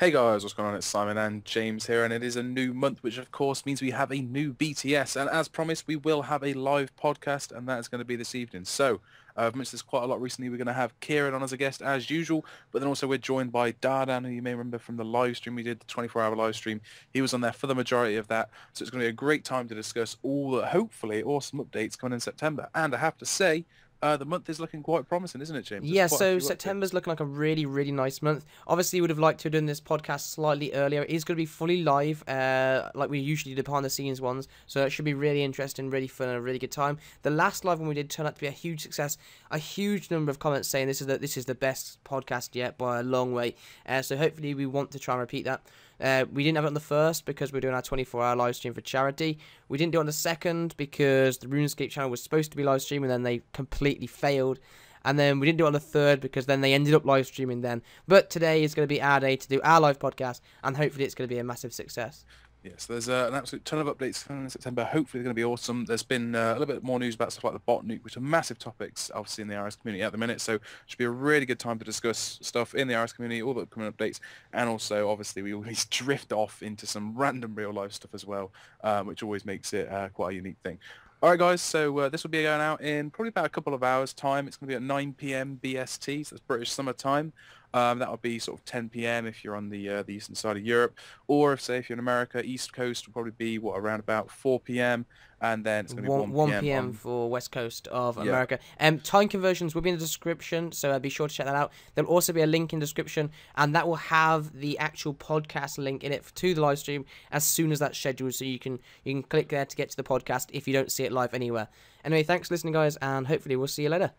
Hey guys, what's going on? It's Simon and James here, and it is a new month, which of course means we have a new BTS, and as promised, we will have a live podcast, and that is going to be this evening. So, I've mentioned this quite a lot recently. We're going to have Kieren on as a guest as usual, but then also we're joined by Dardan, who you may remember from the live stream we did, the 24-hour live stream. He was on there for the majority of that, so it's going to be a great time to discuss all the hopefully awesome updates coming in September. And I have to say, the month is looking quite promising, isn't it, James? There's Yeah, quite a so few updates. September's looking like a really nice month. Obviously, would have liked to have done this podcast slightly earlier. It is going to be fully live, like we usually do the behind the scenes ones. So it should be really interesting, really fun, and a really good time. The last live one we did turned out to be a huge success. A huge number of comments saying this is the best podcast yet by a long way. So hopefully we want to try and repeat that. We didn't have it on the first because we're doing our 24-hour live stream for charity. We didn't do it on the second because the RuneScape channel was supposed to be live streaming, and then they completely failed. And then we didn't do it on the third because then they ended up live streaming then. But today is going to be our day to do our live podcast, and hopefully it's going to be a massive success. Yes, there's an absolute ton of updates coming in September. Hopefully they're going to be awesome. There's been a little bit more news about stuff like the bot nuke, which are massive topics, obviously, in the RS community at the minute. So it should be a really good time to discuss stuff in the RS community, all the upcoming updates. And also, obviously, we always drift off into some random real-life stuff as well, which always makes it quite a unique thing. All right, guys, so this will be going out in probably about a couple of hours' time. It's going to be at 9 p.m. BST, so that's British Summer Time. That would be sort of 10 p.m. if you're on the eastern side of Europe, or if you're in America, East Coast will probably be around about 4 p.m. and then it's going to be 1 p.m. for West Coast of Yeah. America. Time conversions will be in the description, so be sure to check that out. There'll also be a link in the description, and that will have the actual podcast link in it to the live stream as soon as that's scheduled, so you can click there to get to the podcast if you don't see it live anywhere. Anyway, thanks for listening, guys, and hopefully we'll see you later.